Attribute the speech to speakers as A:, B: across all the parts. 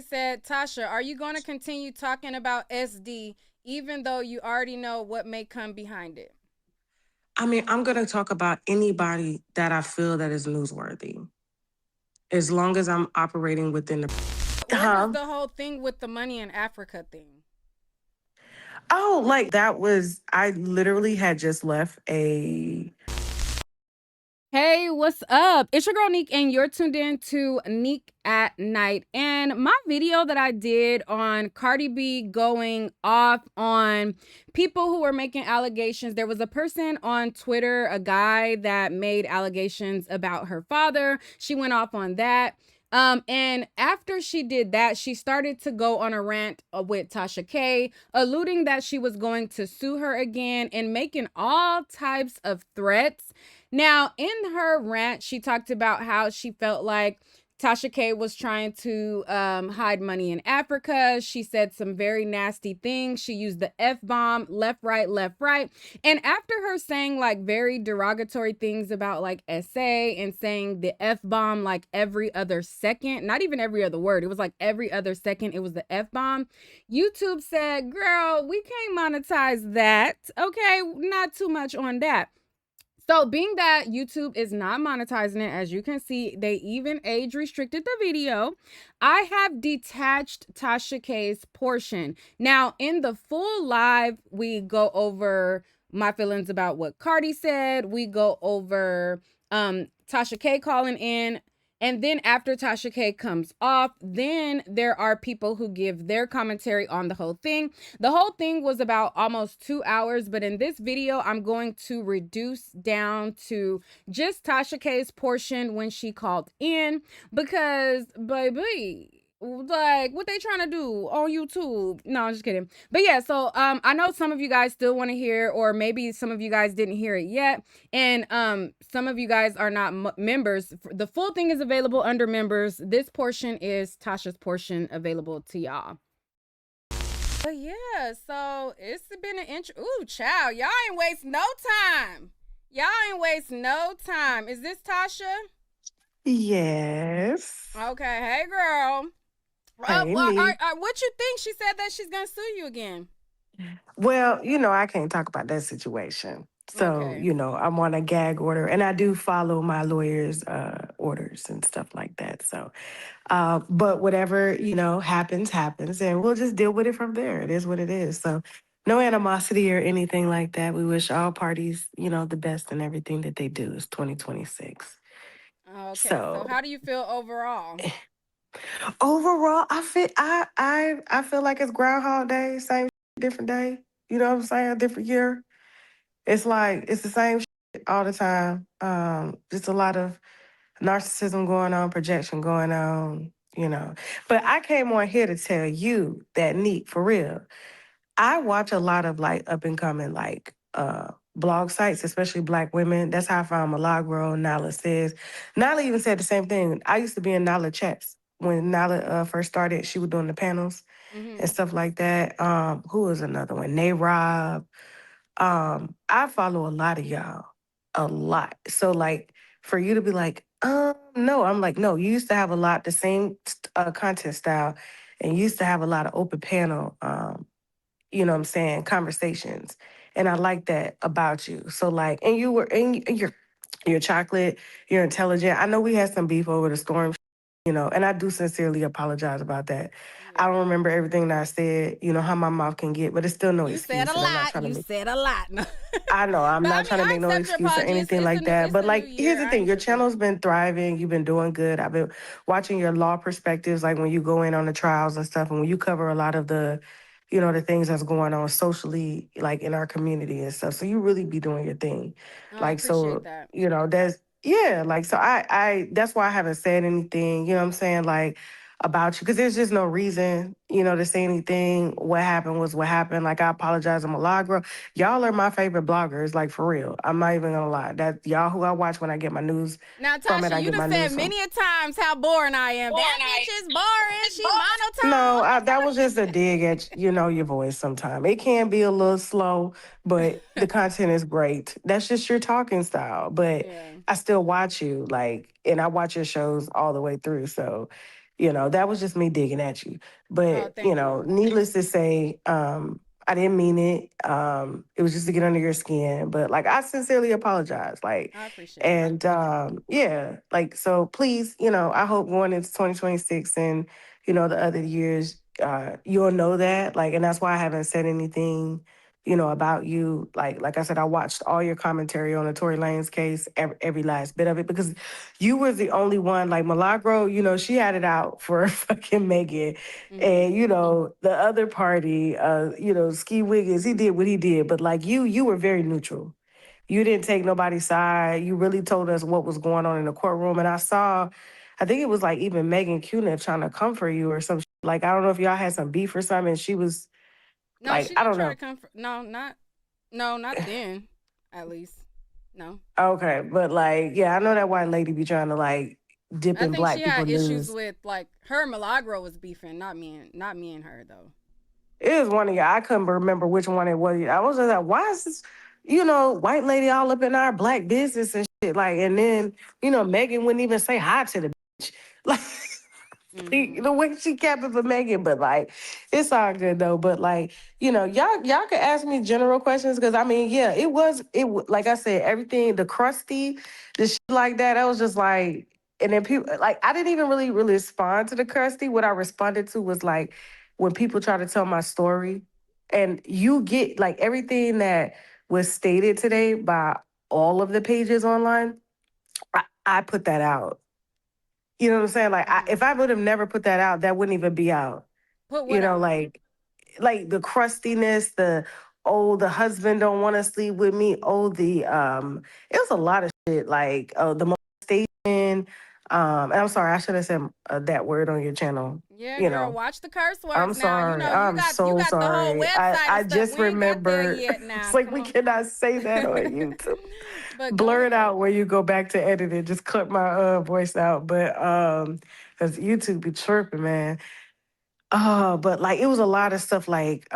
A: Said, Tasha, are you going to continue talking about SD even though you already know what may come behind it?
B: I mean, I'm gonna talk about anybody that I feel that is newsworthy, as long as I'm operating within the.
A: What is
B: Huh?
A: the whole thing with the money in Africa thing?
B: Oh, like that was. I literally had just left a.
A: Hey, what's up? It's your girl Neek, and you're tuned in to Neek at Night. And my video that I did on Cardi B going off on people who were making allegations. There was a person on Twitter, a guy that made allegations about her father. She went off on that. And after she did that, she started to go on a rant with Tasha K, alluding that she was going to sue her again and making all types of threats. Now, in her rant, she talked about how she felt like Tasha K was trying to hide money in Africa. She said some very nasty things. She used the F bomb, left, right, left, right. And after her saying like very derogatory things about like SA and saying the F bomb like every other second, not even every other word, it was like every other second, it was the F bomb. YouTube said, girl, we can't monetize that. Okay, not too much on that. So, being that YouTube is not monetizing it, as you can see, they even age restricted the video. I have detached Tasha K's portion. Now, in the full live, we go over my feelings about what Cardi said. We go over Tasha K calling in. And then after Tasha K comes off, then there are people who give their commentary on the whole thing. The whole thing was about almost 2 hours, but in this video, I'm going to reduce down to just Tasha K's portion when she called in because, baby, like what they trying to do on YouTube. No, I'm just kidding. But yeah, so I know some of you guys still want to hear, or maybe some of you guys didn't hear it yet, and some of you guys are not members. The full thing is available under members. This portion is Tasha's portion available to y'all. But yeah, so it's been an Ooh, child, y'all ain't waste no time. Y'all ain't waste no time. Is this Tasha?
B: Yes.
A: Okay, hey girl.
B: Hey, me.
A: What you think? She said that she's gonna sue you again.
B: Well, I can't talk about that situation. So,
A: Okay.
B: I'm on a gag order and I do follow my lawyer's orders and stuff like that. So, but whatever, happens, happens. And we'll just deal with it from there. It is what it is. So, no animosity or anything like that. We wish all parties, the best in everything that they do. It's 2026.
A: Okay. So
B: So,
A: how do you feel overall?
B: overall, I feel like it's Groundhog Day, same different day. You know what I'm saying? Different year. It's like it's the same all the time. Just a lot of narcissism going on, projection going on, But I came on here to tell you that Neat, for real. I watch a lot of like up and coming blog sites, especially Black women. That's how I found Milagro, Nala says. Nala even said the same thing. I used to be in Nala chats when Nala first started. She was doing the panels and
A: Mm-hmm.
B: stuff like that. Who was another one? Nay Rob. I follow a lot of y'all, a lot. So like for you to be like, no, I'm like, no, you used to have a lot the same content style, and you used to have a lot of open panel, you know what I'm saying, conversations. And I like that about you. So like, and you're chocolate, you're intelligent. I know we had some beef over the storm, and I do sincerely apologize about that. I don't
A: Yeah.
B: remember everything that I said, how my mouth can get, but it's still no
A: You said a
B: excuse. And I'm not
A: lot.
B: trying to
A: You
B: make
A: said a lot. No.
B: I know I'm
A: But I
B: not
A: mean,
B: trying to
A: I
B: make no
A: accept your
B: excuse or
A: apology.
B: anything like that.
A: It's
B: But
A: a new
B: like, here's
A: year.
B: the
A: I
B: thing:
A: ain't
B: your
A: tripping.
B: channel's been thriving. You've been doing good. I've been watching your law perspectives, like when you go in on the trials and stuff, and when you cover a lot of the, the things that's going on socially, like in our community and stuff. So you really be doing your thing,
A: Oh, I
B: like
A: appreciate
B: so.
A: that.
B: That's yeah, like so. I that's why I haven't said anything. You know what I'm saying? Like about you because there's just no reason, to say anything. What happened was what happened. Like I apologize, I'm a log. Y'all are my favorite bloggers, like for real. I'm not even gonna lie. That y'all who I watch when I get my news
A: Now,
B: from it.
A: Tasha,
B: I
A: you
B: get
A: done
B: my
A: said
B: news from.
A: many a times how boring I am. That bitch is boring. She
B: No,
A: monotone.
B: that was just a dig at your voice. Sometime it can be a little slow, but the content is great. That's just your talking style. But
A: Yeah.
B: I still watch you, like, and I watch your shows all the way through. So, That was just me digging at you.
A: Oh,
B: But,
A: thank you.
B: needless to say, I didn't mean it. It was just to get under your skin. But like I sincerely apologize. Like,
A: I appreciate it.
B: and yeah, like so please, I hope going into 2026 and, the other years, you'll know that. Like, and that's why I haven't said anything, about you. Like I said, I watched all your commentary on the Tory Lanez case, every last bit of it, because you were the only one. Like Milagro, she had it out for fucking Megan,
A: Mm-hmm.
B: and the other party, Ski Wiggins, he did what he did, but like you were very neutral. You didn't take nobody's side. You really told us what was going on in the courtroom, and I think it was like even Megan Cunha trying to comfort you or some like I don't know if y'all had some beef or something. And she was
A: No,
B: like,
A: she
B: I
A: didn't
B: don't
A: try to
B: know.
A: comfort. No, not then. At least, no.
B: Okay, but like, yeah, I know that white lady be trying to like dip
A: I
B: in
A: think she
B: black
A: had
B: people
A: issues
B: news.
A: with like her and Milagro was beefing, not me and her though.
B: It was one of y'all. I couldn't remember which one it was. I was just like, why is this, white lady all up in our black business and shit? Like, and then, Megan wouldn't even say hi to the bitch. Like,
A: Mm-hmm.
B: the way she kept it for Megan, but like, it's all good though. But like, y'all could ask me general questions because I mean, yeah, like I said, everything, the crusty, the shit like that. I was just like, and then people like I didn't even really respond to the crusty. What I responded to was like when people try to tell my story, and you get like everything that was stated today by all of the pages online. I put that out. You know what I'm saying? Like,
A: Mm-hmm.
B: if I would have never put that out, that wouldn't even be out.
A: Put what out?
B: Like the crustiness, the husband don't want to sleep with me. It was a lot of shit. Like, the molestation. And I'm sorry, I should have said that word on your channel.
A: Yeah,
B: You
A: girl,
B: know,
A: watch the curse
B: I'm
A: words now. You
B: sorry.
A: know, you
B: I'm
A: got you
B: so
A: got the whole
B: sorry.
A: website and
B: I
A: stuff.
B: just
A: We ain't got there
B: remember.
A: yet
B: It's
A: now.
B: like
A: Come
B: we
A: on.
B: cannot say that on YouTube.
A: But go
B: Blur it
A: ahead.
B: out where you go back to edit it. Just cut my voice out. But because YouTube be tripping, man. But like it was a lot of stuff like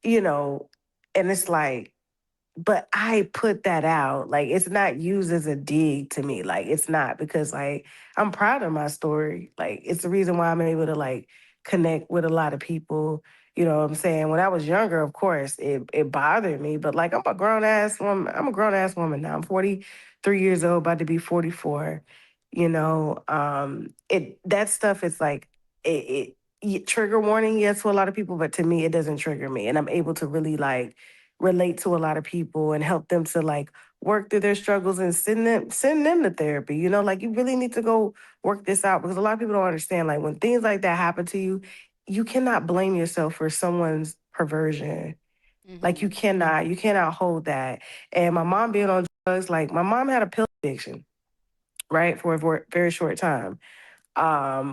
B: you know, and it's like but I put that out. Like it's not used as a dig to me. Like it's not because like I'm proud of my story. Like it's the reason why I'm able to like connect with a lot of people. You know what I'm saying? When I was younger, of course, it bothered me. But like I'm a grown ass woman. I'm a grown ass woman now. I'm 43 years old, about to be 44. It that stuff is like trigger warning, yes, to a lot of people, but to me it doesn't trigger me. And I'm able to really like relate to a lot of people and help them to like work through their struggles and send them to therapy. Like you really need to go work this out because a lot of people don't understand like when things like that happen to you, you cannot blame yourself for someone's perversion. Like
A: Mm-hmm.
B: you cannot hold that. And my mom being on drugs, like my mom had a pill addiction, right, for a very short time.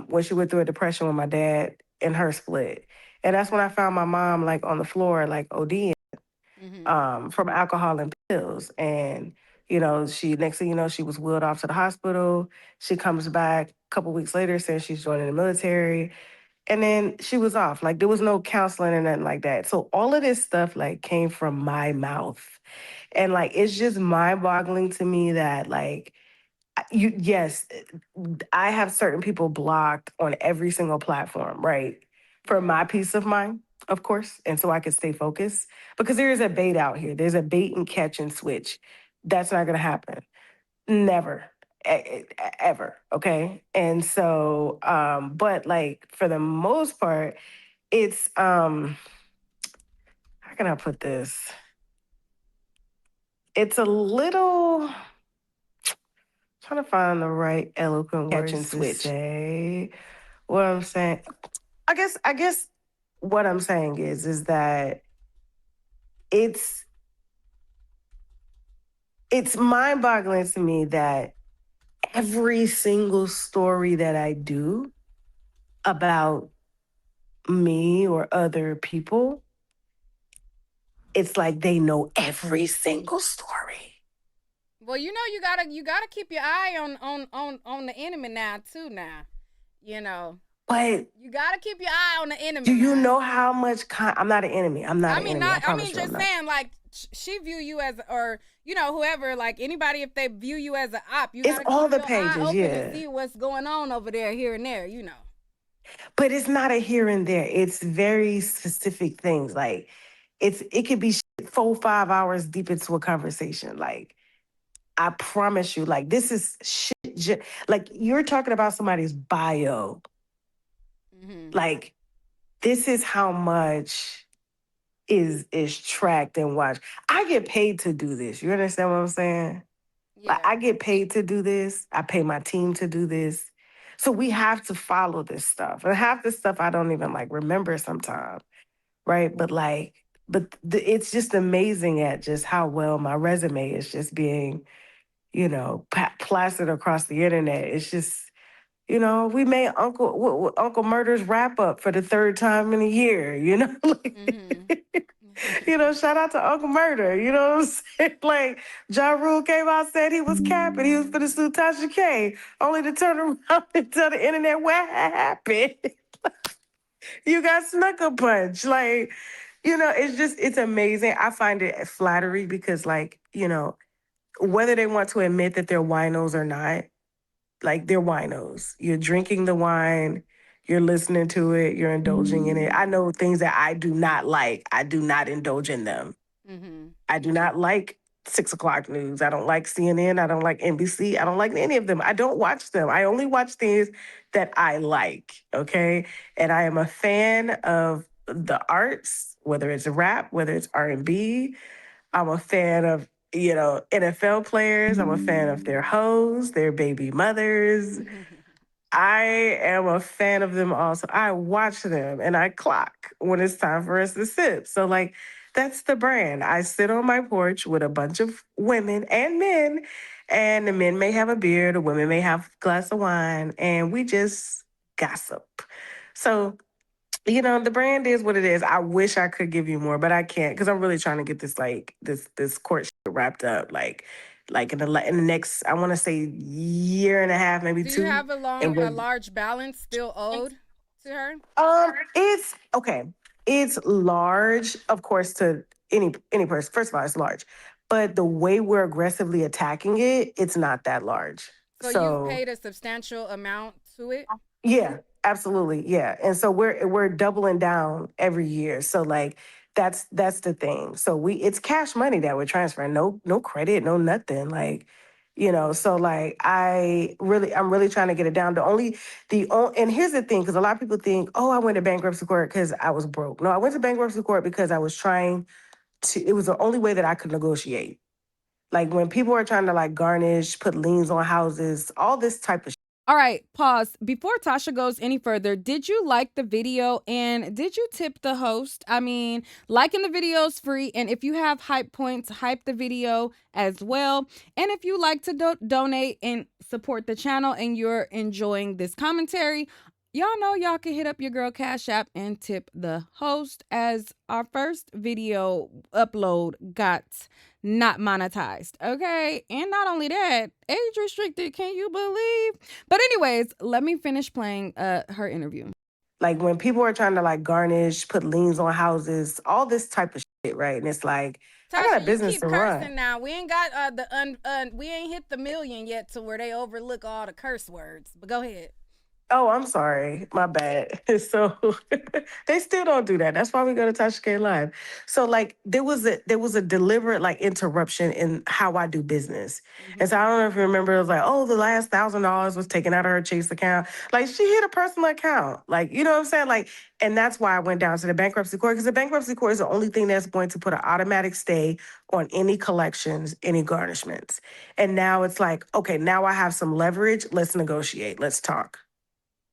B: When she went through a depression when my dad and her split. And that's when I found my mom like on the floor, like OD
A: Mm-hmm.
B: from alcohol and pills. And, she next thing you know, she was wheeled off to the hospital. She comes back a couple weeks later saying she's joining the military. And then she was off. Like there was no counseling or nothing like that. So all of this stuff like came from my mouth. And like it's just mind-boggling to me that like yes, I have certain people blocked on every single platform, right? For
A: Right.
B: my peace of mind, of course, and so I can stay focused. Because there is a bait out here. There's a bait and catch and switch. That's not gonna happen. Never. Ever. Okay. And so, but like for the most part, it's how can I put this? It's a little trying to find the right eloquent
C: Catch and
B: words to
C: switch.
B: say. What I'm saying, I guess what I'm saying is that it's it's mind-boggling to me that every single story that I do about me or other people, it's like they know every single story.
A: Well, you gotta keep your eye on the enemy now too. Now, you know.
B: But
A: You gotta keep your eye on the
B: do
A: enemy
B: you
A: now.
B: know how much I'm not an enemy. I'm not
A: I
B: an
A: mean,
B: enemy. I
A: not. I
B: promise
A: mean,
B: you I'm
A: just
B: not.
A: saying, like she view you as, or whoever, like anybody, if they view you as an op, you
B: It's
A: gotta
B: all
A: keep
B: the
A: your eye
B: pages,
A: open and
B: yeah.
A: see what's going on over there, here and there.
B: But it's not a here and there. It's very specific things. Like it could be 4 5 hours deep into a conversation. Like I promise you, like this is shit. Like you're talking about somebody's bio.
A: Mm-hmm.
B: Like this is how much is tracked and watched. I get paid to do this. You understand what I'm saying? Like
A: Yeah.
B: I get paid to do this. I pay my team to do this. So we have to follow this stuff. And half the stuff I don't even like remember sometimes, right? It's just amazing at just how well my resume is just being, plastered across the internet. It's just, we made Uncle Murder's wrap up for the third time in a year,
A: Mm-hmm.
B: Shout out to Uncle Murder, you know what I'm saying? Like, Ja Rule came out, said he was capping, he was for the sue Tasha K, only to turn around and tell the internet what happened. You got snucker punch. Like, it's amazing. I find it flattery because, like, whether they want to admit that they're winos or not, like they're winos. You're drinking the wine, you're listening to it, you're indulging in it. I know things that I do not like. I do not indulge in them.
A: Mm-hmm.
B: I do not like 6 o'clock news. I don't like CNN. I don't like NBC. I don't like any of them. I don't watch them. I only watch things that I like. Okay. And I am a fan of the arts, whether it's rap, whether it's R&B. I'm a fan of, NFL players. I'm a fan of their hoes, their baby mothers. I am a fan of them also. I watch them and I clock when it's time for us to sip. So, like, that's the brand. I sit on my porch with a bunch of women and men, and the men may have a beer, the women may have a glass of wine, and we just gossip. So, the brand is what it is. I wish I could give you more, but I can't because I'm really trying to get this this court shit wrapped up. Like in the next, I want to say year and a half, maybe
A: Do you
B: two,
A: have a
B: and we're
A: large balance still owed to her?
B: it's okay. It's large, of course, to any person. First of all, it's large, but the way we're aggressively attacking it, it's not that large.
A: So you've
B: So
A: paid a substantial amount to it.
B: yeah, absolutely. Yeah. And so we're doubling down every year. So like that's the thing. So it's cash money that we're transferring. No credit, no nothing. Like, so like I'm really trying to get it down. And here's the thing, because a lot of people think, oh, I went to bankruptcy court because I was broke. No, I went to bankruptcy court because I was trying it was the only way that I could negotiate. Like when people are trying to like garnish, put liens on houses, all this type of
A: All right, pause. Before Tasha goes any further, did you like the video and did you tip the host? I mean, liking the video is free. And if you have hype points, hype the video as well. And if you like to donate and support the channel and you're enjoying this commentary, y'all know y'all can hit up your girl Cash App and tip the host, as our first video upload got not monetized. Okay. And not only that, age restricted. Can you believe? But anyways, let me finish playing her interview.
B: like when people are trying to like garnish, put liens on houses, all this type of shit, right? And it's like, I got
A: Tasha,
B: a
A: you
B: business
A: keep
B: to run.
A: cursing now. We ain't got we ain't hit the million yet to where they overlook all the curse words. But go ahead.
B: Oh, I'm sorry. My bad. So they still don't do that. That's why we go to Tasha K Live. So like there was a deliberate like interruption in how I do business. And so I don't know if you remember, it was like, oh, the last $1,000 was taken out of her Chase account. Like she hit a personal account. Like, you know what I'm saying? Like, and that's why I went down to the bankruptcy court, because the bankruptcy court is the only thing that's going to put an automatic stay on any collections, any garnishments. And now it's like, okay, now I have some leverage. Let's negotiate. Let's talk.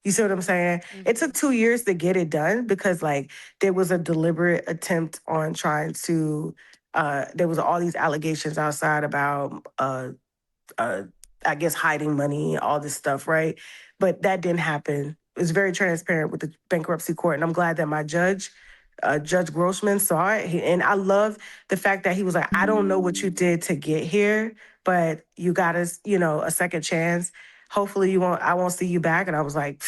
B: You see what I'm saying? It took 2 years to get it done because like there was a deliberate attempt on trying to there was all these allegations outside about uh I guess hiding money, all this stuff, right? But that didn't happen. It was very transparent with the bankruptcy court. And I'm glad that my Judge Grossman saw it. And I love the fact that he was like, I don't know what you did to get here, but you got us, a second chance. Hopefully I won't see you back. And I was like,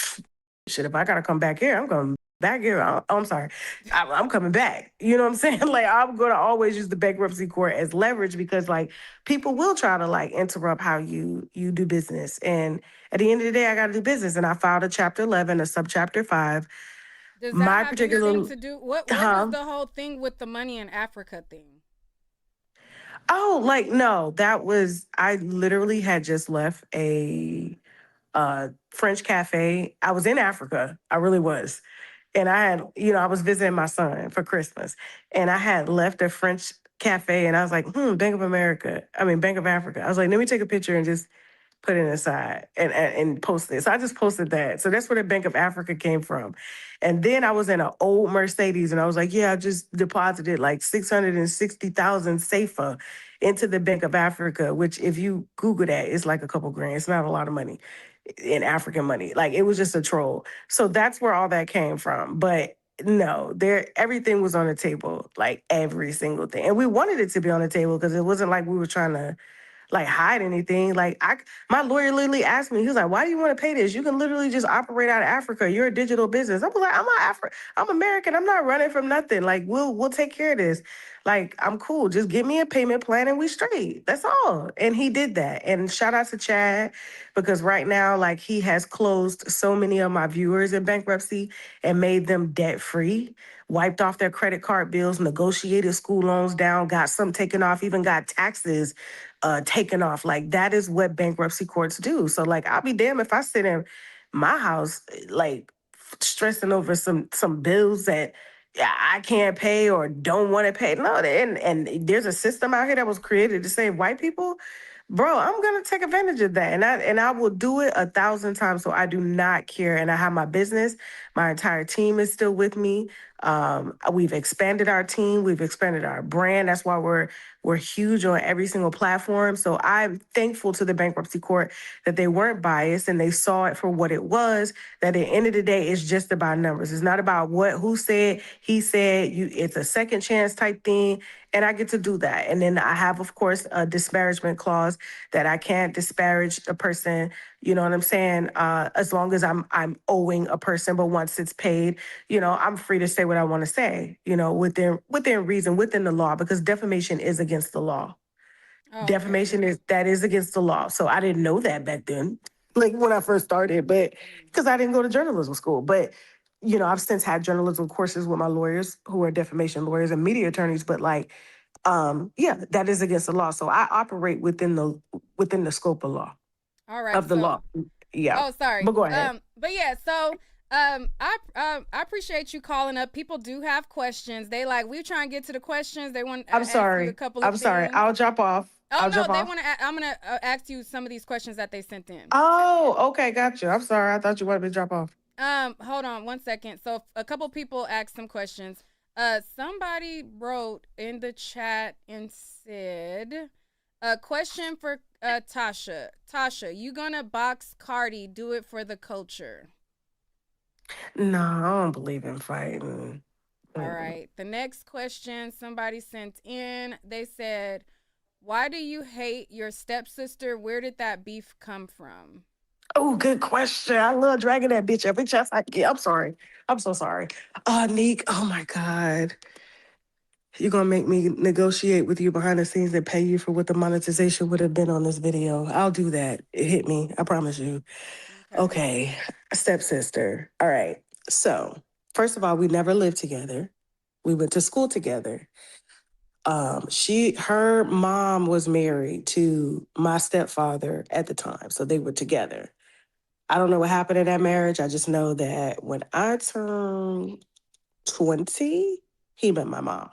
B: shit, if I gotta come back here, I'm coming back here. I'm sorry. I'm coming back. You know what I'm saying? Like, I'm gonna always use the bankruptcy court as leverage because like people will try to like interrupt how you do business. And at the end of the day, I gotta do business. And I filed a chapter 11, a subchapter 5.
A: Does that
B: My
A: have anything
B: particular
A: to do what was
B: huh?
A: the whole thing with the money in Africa thing?
B: Oh, like no, that was I literally had just left a French cafe. I was in Africa. I really was. And I had, I was visiting my son for Christmas. And I had left a French cafe and I was like, Bank of Africa. I was like, let me take a picture and just put it aside and post it. So I just posted that. So that's where the Bank of Africa came from. And then I was in an old Mercedes and I was like, yeah, I just deposited like 660,000 safer into the Bank of Africa, which if you Google that, it's like a couple grand. It's not a lot of money in African money. Like it was just a troll. So that's where all that came from. But no, there everything was on the table, like every single thing. And we wanted it to be on the table because it wasn't like we were trying to like hide anything. My lawyer literally asked me, he was like, why do you want to pay this? You can literally just operate out of Africa. You're a digital business. I was like, I'm American. I'm not running from nothing. Like we'll take care of this. Like I'm cool. Just give me a payment plan and we straight. That's all. And he did that. And shout out to Chad because right now, like he has closed so many of my viewers in bankruptcy and made them debt free, wiped off their credit card bills, negotiated school loans down, got some taken off, even got taxes taken off. Like that is what bankruptcy courts do. So like I'll be damned if I sit in my house like stressing over some bills that I can't pay or don't want to pay. No, and there's a system out here that was created to save white people. Bro, I'm gonna take advantage of that, and I will do it 1,000 times. So I do not care, and I have my business. My entire team is still with me. We've expanded our team, we've expanded our brand. That's why we're huge on every single platform. So I'm thankful to the bankruptcy court that they weren't biased and they saw it for what it was. That at the end of the day, it's just about numbers. It's not about who said, he said. It's a second chance type thing, and I get to do that. And then I have, of course, a disparagement clause that I can't disparage a person. You know what I'm saying? As long as I'm owing a person, but once it's paid, I'm free to say what I want to say. Within reason, within the law, because defamation is against the law.
A: Oh, okay.
B: Defamation is against the law. So I didn't know that back then, like when I first started, but because I didn't go to journalism school. But I've since had journalism courses with my lawyers who are defamation lawyers and media attorneys. But like, yeah, that is against the law. So I operate within the scope of law
A: All right.
B: of the
A: So,
B: law. Yeah,
A: oh, sorry.
B: but go ahead.
A: But yeah. So, I appreciate you calling up. People do have questions. They like we trying to get to the questions. They want to
B: I'm
A: ask you a
B: sorry.
A: couple of
B: I'm sorry.
A: things.
B: I'll drop off.
A: Oh
B: I'll
A: no,
B: drop
A: they
B: off.
A: want to. I'm gonna ask you some of these questions that they sent in.
B: Oh, okay, gotcha. I'm sorry. I thought you wanted me to drop off.
A: Hold on one second. So a couple people asked some questions. Somebody wrote in the chat and said, a question for Tasha. Tasha, you gonna box Cardi? Do it for the culture.
B: No, I don't believe in fighting.
A: All right. The next question somebody sent in, they said, why do you hate your stepsister? Where did that beef come from?
B: Oh, good question. I love dragging that bitch every chance I get. I'm sorry. I'm so sorry. Neek, oh my God. You're gonna make me negotiate with you behind the scenes and pay you for what the monetization would have been on this video. I'll do that. It hit me. I promise you.
A: Okay.
B: Okay. Stepsister. All right. So, first of all, we never lived together. We went to school together. Her mom was married to my stepfather at the time, so they were together. I don't know what happened in that marriage. I just know that when I turned 20, he met my mom.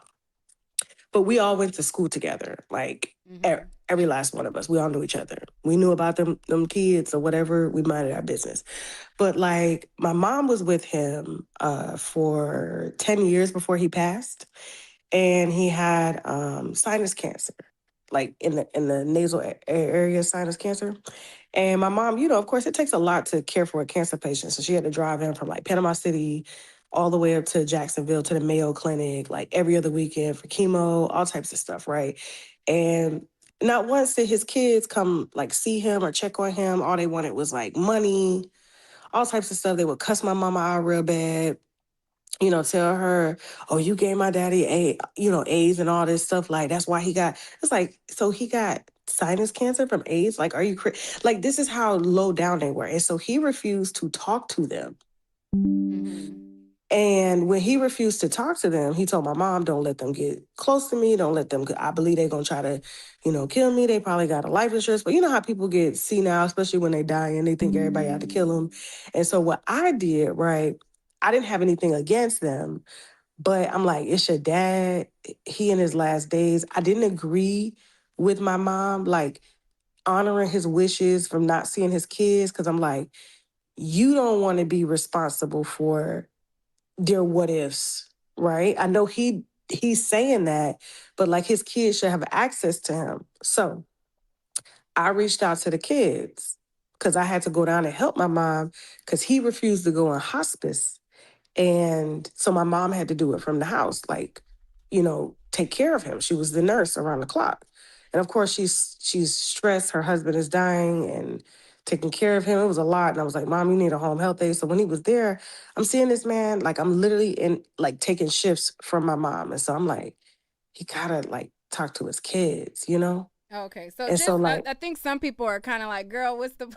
B: But we all went to school together, like
A: Mm-hmm.
B: every last one of us. We all knew each other. We knew about them kids or whatever. We minded our business. But like my mom was with him for 10 years before he passed, and he had sinus cancer, like in the nasal area, sinus cancer. And my mom, of course, it takes a lot to care for a cancer patient. So she had to drive in from like Panama City all the way up to Jacksonville to the Mayo Clinic, like every other weekend for chemo, all types of stuff, right? And not once did his kids come like see him or check on him. All they wanted was like money. all types of stuff. They would cuss my mama out real bad, you know, tell her, oh, you gave my daddy AIDS and all this stuff. Like, that's why he got, it's like, so he got sinus cancer from AIDS? Like, are you, like, this is how low down they were. And so he refused to talk to them.
A: Mm-hmm.
B: And when he refused to talk to them, he told my mom, don't let them get close to me. Don't let them, I believe they're going to try to, you know, kill me. They probably got a life insurance. But you know how people get senile, especially when they die and they think everybody out to kill them. And so what I did, right, I didn't have anything against them, but I'm like, it's your dad. He in his last days. I didn't agree with my mom, like honoring his wishes from not seeing his kids. Cause I'm like, you don't want to be responsible for their what ifs, right? I know he's saying that, but like his kids should have access to him. So I reached out to the kids because I had to go down and help my mom because he refused to go in hospice. And so my mom had to do it from the house, like, you know, take care of him. She was the nurse around the clock. And of course she's stressed. Her husband is dying and taking care of him. It was a lot. And I was like, Mom, you need a home health aide. So when he was there, I'm seeing this man, like I'm literally in like taking shifts from my mom. And so I'm like, he gotta like talk to his kids, you know?
A: Okay, so
B: And so
A: just
B: like,
A: I think some people are kind of like, girl, what's the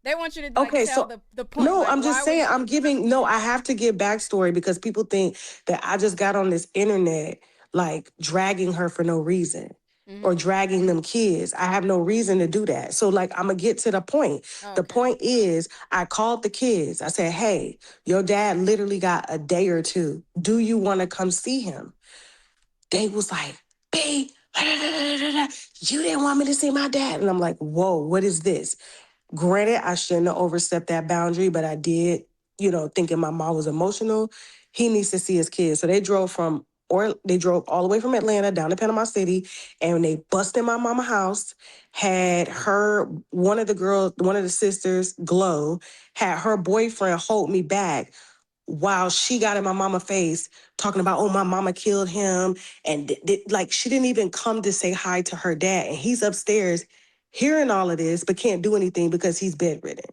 A: they want you to like
B: okay,
A: tell
B: so
A: the point,
B: no,
A: like
B: I'm just
A: why
B: saying
A: was
B: I'm giving no, I have to give backstory because people think that I just got on this internet like dragging her for no reason or
A: mm-hmm.
B: dragging them kids. I have no reason to do that. So like I'm gonna get to the point. The
A: Okay.
B: point is I called the kids. I said, hey, your dad literally got a day or two. Do you want to come see him? They was like, babe, you didn't want me to see my dad. And I'm like, whoa, what is this? Granted, I shouldn't have overstepped that boundary, but I did, you know, thinking my mom was emotional. He needs to see his kids. So they drove all the way from Atlanta down to Panama City and they busted my mama house, had one of the sisters, Glow, had her boyfriend hold me back while she got in my mama face talking about, oh, my mama killed him. And like, she didn't even come to say hi to her dad. And he's upstairs hearing all of this, but can't do anything because he's bedridden.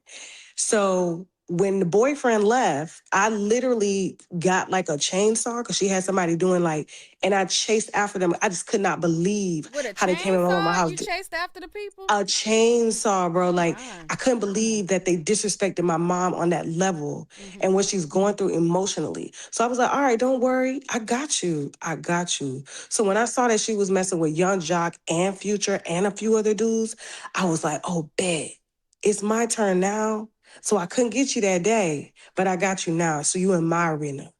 B: So when the boyfriend left, I literally got like a chainsaw because she had somebody doing like, and I chased after them. I just could not believe
A: With a
B: how they came in my mama's
A: chainsaw,
B: house.
A: you chased after the people?
B: A chainsaw, bro.
A: Oh
B: Like,
A: my.
B: I couldn't believe that they disrespected my mom on that level and
A: Mm-hmm.
B: what she's going through emotionally. So I was like, all right, don't worry. I got you. I got you. So when I saw that she was messing with Young Jock and Future and a few other dudes, I was like, oh, bet. It's my turn now. So I couldn't get you that day, but I got you now. So you in my arena.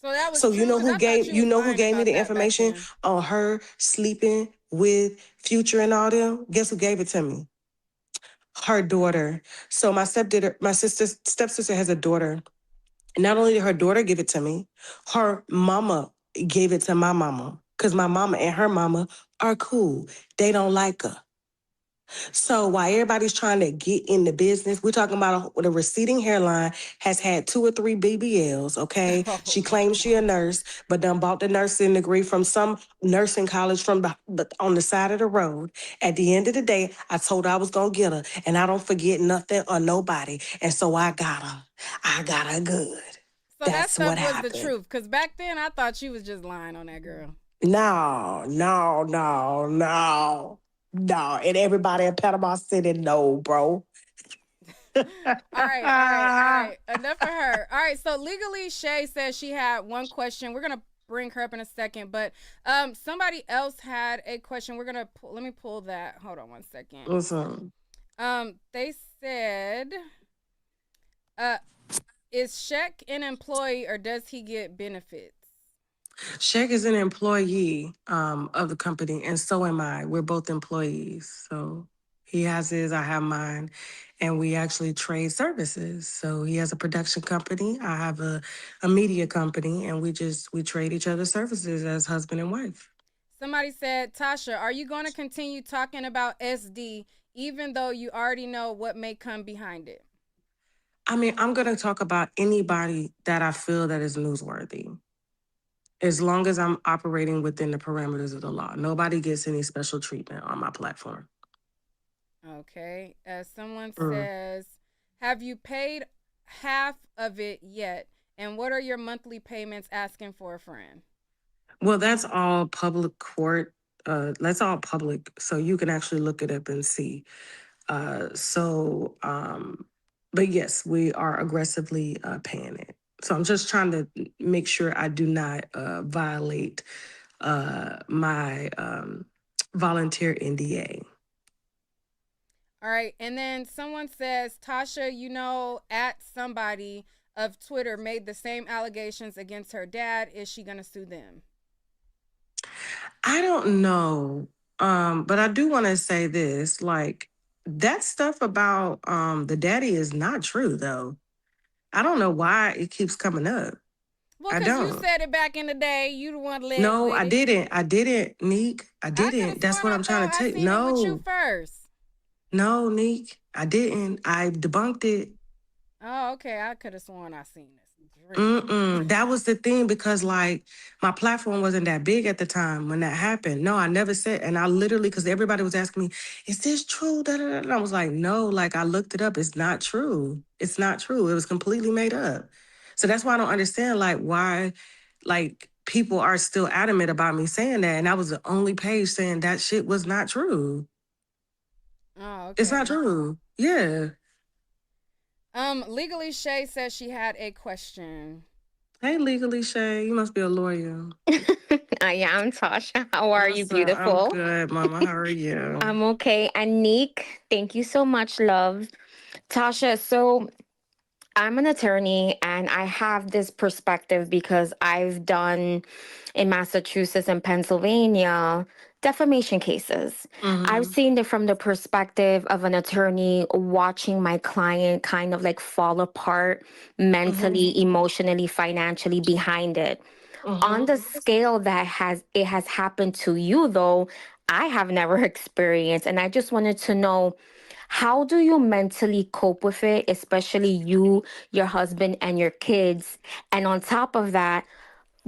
A: So that was
B: So
A: true because I thought you
B: you
A: was
B: know who
A: lying
B: gave me
A: about
B: the
A: that back
B: information
A: then.
B: on her sleeping with Future and all them? Guess who gave it to me? Her daughter. So my sister's stepsister has a daughter. And not only did her daughter give it to me, her mama gave it to my mama. Cause my mama and her mama are cool. They don't like her. So while everybody's trying to get in the business, we're talking about the receding hairline has had 2 or 3 BBLs, okay? She
A: Oh
B: claims she a
A: God.
B: nurse, but done bought the nursing degree from some nursing college from on the side of the road. At the end of the day, I told her I was gonna get her, and I don't forget nothing or nobody. And so I got her. I got her good.
A: So that
B: That's
A: stuff
B: what
A: was the
B: happened.
A: truth. Cause back then I thought you was just lying on that girl.
B: No, no, no, no. No, and everybody in Panama City know, bro.
A: All right, all right, all right. Enough for her. All right, so legally Shay says she had one question. We're gonna bring her up in a second, but somebody else had a question. We're gonna let me pull that. Hold on one second.
B: Listen,
A: They said, uh, is Shek an employee or does he get benefits?
B: Shaq is an employee of the company, and so am I. We're both employees. So he has his, I have mine, and we actually trade services. So he has a production company, I have a media company, and we trade each other's services as husband and wife.
A: Somebody said, Tasha, are you going to continue talking about SD even though you already know what may come behind it?
B: I mean, I'm gonna talk about anybody that I feel that is newsworthy. As long as I'm operating within the parameters of the law. Nobody gets any special treatment on my platform.
A: Okay. Someone
B: Mm.
A: says, Have you paid half of it yet? And what are your monthly payments asking for a friend?
B: Well, that's all public court. That's all public, so you can actually look it up and see. So, but yes, we are aggressively paying it. So I'm just trying to make sure I do not violate my volunteer NDA.
A: All right. And then someone says, Tasha, at somebody of Twitter made the same allegations against her dad. Is she going to sue them?
B: I don't know, but I do want to say this: like that stuff about the daddy is not true, though. I don't know why it keeps coming up.
A: Well,
B: I
A: because you
B: don't.
A: said it back in the day. You the one led
B: No,
A: with
B: I
A: it.
B: didn't. I didn't, Neek. I
A: I could have
B: didn't. That's
A: sworn
B: what
A: I
B: I'm trying
A: thought
B: to
A: I
B: take.
A: seen it with you
B: No,
A: first.
B: no, Neek. I didn't. I debunked it.
A: Oh, okay. I could have sworn I seen this dream.
B: Mm-mm. That was the thing because like my platform wasn't that big at the time when that happened. No, I never said, and I literally because everybody was asking me, "Is this true?" Da, da, da. And I was like, "No." Like I looked it up. It's not true. It's not true. It was completely made up. So that's why I don't understand like why, like people are still adamant about me saying that, and I was the only page saying that shit was not true.
A: Oh,
B: It's not
A: okay.
B: true. Yeah.
A: Legally Shay says she had a question.
B: Hey, legally Shay, you must be a lawyer.
C: I am Tasha. How are you,
B: What's up? I'm
C: beautiful?
B: good, Mama. How are you?
C: I'm okay. And Nick, thank you so much, love. Tasha, so I'm an attorney and I have this perspective because I've done in Massachusetts and Pennsylvania defamation cases. I've
B: Mm-hmm.
C: seen it from the perspective of an attorney watching my client kind of like fall apart
B: Mm-hmm.
C: mentally, emotionally, financially behind it. On
B: Mm-hmm.
C: the scale that has happened to you though, I have never experienced, and I just wanted to know, how do you mentally cope with it, especially you, your husband, and your kids? And on top of that,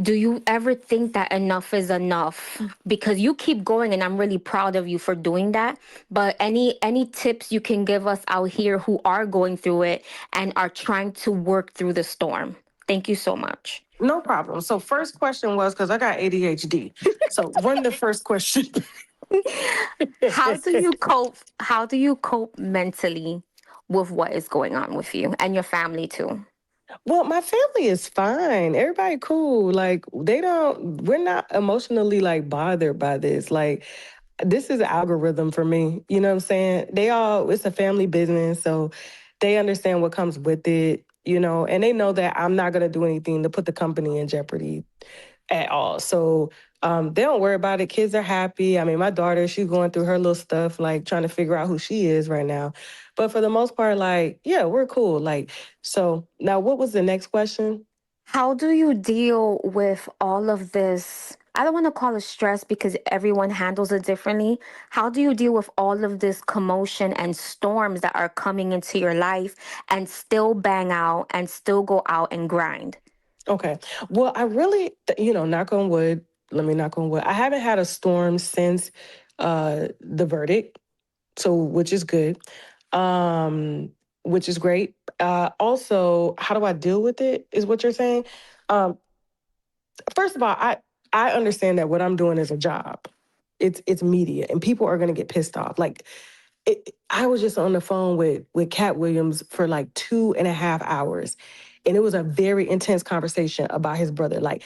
C: do you ever think that enough is enough? Because you keep going and I'm really proud of you for doing that. But any tips you can give us out here who are going through it and are trying to work through the storm? Thank you so much.
B: No problem. So first question was because I got ADHD. So run the first question.
C: How do you cope mentally with what is going on with you and your family too?
B: Well, my family is fine. Everybody cool. Like we're not emotionally like bothered by this. Like this is an algorithm for me. You know what I'm saying? It's a family business. So they understand what comes with it, and they know that I'm not going to do anything to put the company in jeopardy at all. So they don't worry about it. Kids are happy. I mean, my daughter, she's going through her little stuff, like trying to figure out who she is right now. But for the most part, like, yeah, we're cool. Like, so now what was the next question?
C: How do you deal with all of this? I don't want to call it stress because everyone handles it differently. How do you deal with all of this commotion and storms that are coming into your life and still bang out and still go out and grind?
B: Okay. Well, I really, knock on wood, let me knock on wood. I haven't had a storm since the verdict, so which is good. Which is great. Also, how do I deal with it is what you're saying. Um, First of all, I understand that what I'm doing is a job. It's media, and people are gonna get pissed off. Like I was just on the phone with Cat Williams for like 2.5 hours, and it was a very intense conversation about his brother. Like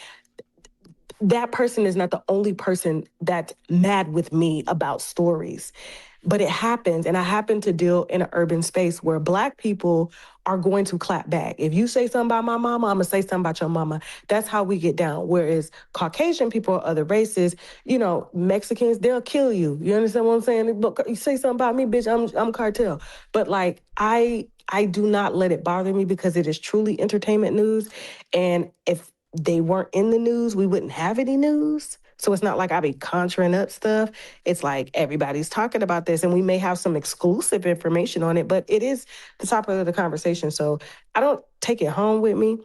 B: that person is not the only person that's mad with me about stories. But it happens, and I happen to deal in an urban space where Black people are going to clap back. If you say something about my mama, I'm gonna say something about your mama. That's how we get down. Whereas Caucasian people or other races, Mexicans, they'll kill you. You understand what I'm saying? But you say something about me, bitch, I'm cartel. But like I do not let it bother me because it is truly entertainment news. And if they weren't in the news, we wouldn't have any news. So it's not like I be conjuring up stuff. It's like everybody's talking about this and we may have some exclusive information on it, but it is the topic of the conversation. So I don't take it home with me.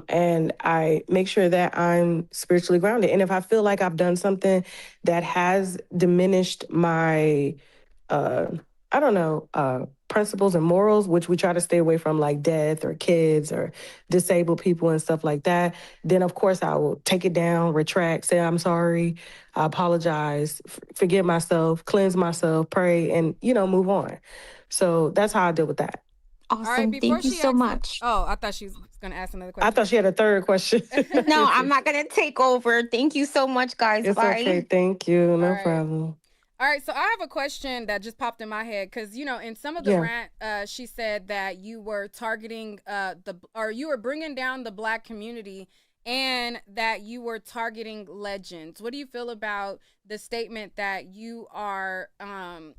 B: And I make sure that I'm spiritually grounded. And if I feel like I've done something that has diminished my, uh, I don't know, principles and morals, which we try to stay away from, like death or kids or disabled people and stuff like that, then of course I will take it down, retract, say I'm sorry, I apologize, forgive myself, cleanse myself, pray, and move on. So that's how I deal with that.
A: All right,
C: Awesome.
A: before
C: Thank you
A: she
C: so
A: asks an
C: much.
A: oh, I thought she was gonna ask another
B: I thought
A: question.
B: she had a third question.
C: No, I'm not going to take over. Thank you so much, guys.
B: It's okay.
C: Bye.
B: Thank you.
A: All
B: No
A: right.
B: problem.
A: All right, so I have a question that just popped in my head because in some of the
B: Yeah.
A: rant, she said that you were targeting you were bringing down the black community, and that you were targeting legends. What do you feel about the statement that you are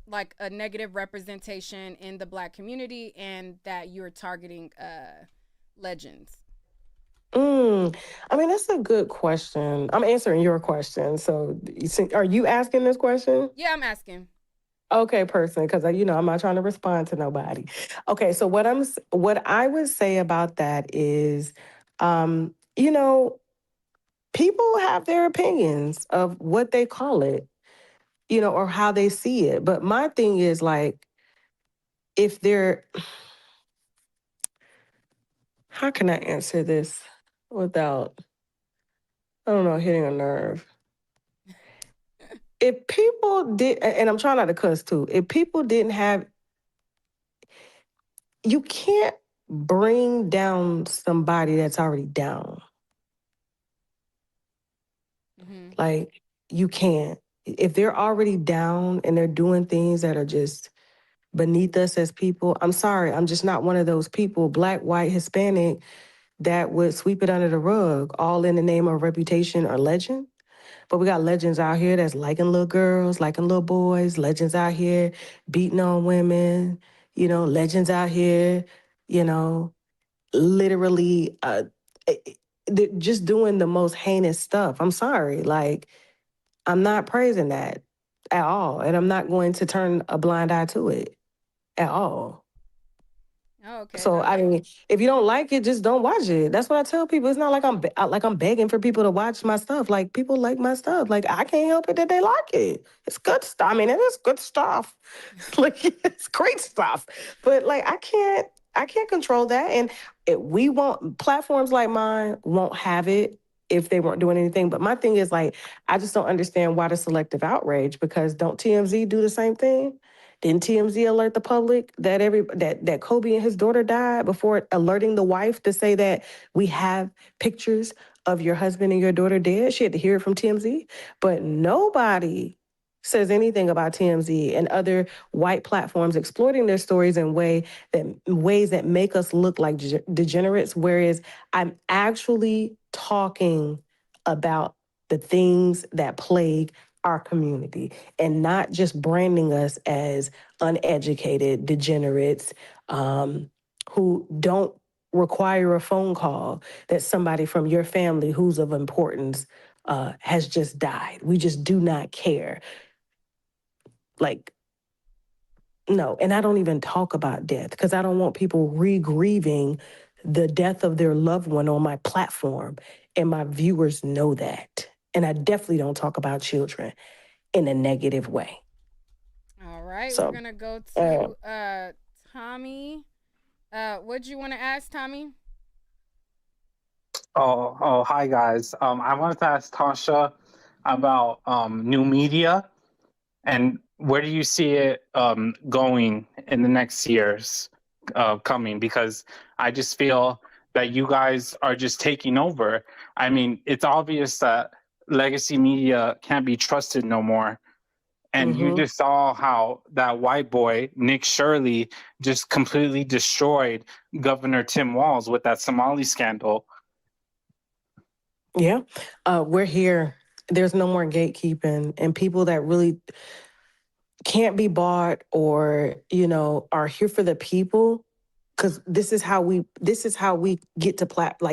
A: like a negative representation in the black community, and that you're targeting legends?
B: I mean, that's a good question. I'm answering your question. So, are you asking this question?
A: Yeah, I'm asking.
B: Okay, person, because I'm not trying to respond to nobody. Okay, so what I would say about that is, um, you know, people have their opinions of what they call it, or how they see it. But my thing is like, if they're, how can I answer this without, I don't know, hitting a nerve? If people did, and I'm trying not to cuss too, if people didn't have, you can't bring down somebody that's already down.
A: Mm-hmm.
B: Like, you can't. If they're already down and they're doing things that are just beneath us as people, I'm sorry, I'm just not one of those people, black, white, Hispanic, that would sweep it under the rug, all in the name of reputation or legend. But we got legends out here that's liking little girls, liking little boys, legends out here beating on women, legends out here, you know, literally eh, they're just doing the most heinous stuff. I'm sorry. Like, I'm not praising that at all. And I'm not going to turn a blind eye to it at all.
A: Oh, okay.
B: So I mean, if you don't like it, just don't watch it. That's what I tell people. It's not like I'm begging for people to watch my stuff. Like, people like my stuff. Like, I can't help it that they like it. It's good stuff. I mean, it is good stuff. Like, it's great stuff. But like, I can't control that. And we won't, platforms like mine won't have it if they weren't doing anything. But my thing is like, I just don't understand why the selective outrage, because don't TMZ do the same thing? Didn't TMZ alert the public that that Kobe and his daughter died before alerting the wife to say that we have pictures of your husband and your daughter dead? She had to hear it from TMZ. But nobody says anything about TMZ and other white platforms exploiting their stories in ways that make us look like degenerates. Whereas I'm actually talking about the things that plague our community, and not just branding us as uneducated degenerates, who don't require a phone call that somebody from your family who's of importance has just died. We just do not care. Like, no. And I don't even talk about death because I don't want people re-grieving the death of their loved one on my platform. And my viewers know that. And I definitely don't talk about children in a negative way.
A: All right, we're
B: So,
A: gonna go
B: uh,
A: to Tommy. What'd you want to ask, Tommy?
D: Hi guys. I wanted to ask Tasha about new media and where do you see it going in the next years coming? Because I just feel that you guys are just taking over. I mean, it's obvious that legacy media can't be trusted no more. And you
B: mm-hmm.
D: just saw how that white boy, Nick Shirley, just completely destroyed Governor Tim Walz with that Somali scandal.
B: Yeah. We're here. There's no more gatekeeping, and people that really can't be bought or, are here for the people. Because this is how we get to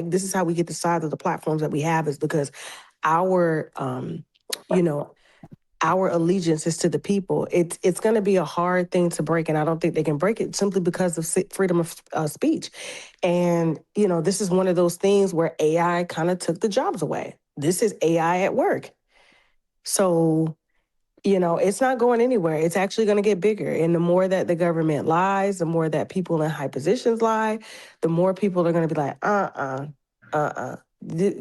B: this is how we get the size of the platforms that we have, is because our you know our allegiance is to the people. It's going to be a hard thing to break, and I don't think they can break it simply because of freedom of speech. And this is one of those things where AI kind of took the jobs away. This is AI at work. So It's not going anywhere. It's actually going to get bigger. And the more that the government lies, the more that people in high positions lie, the more people are going to be like,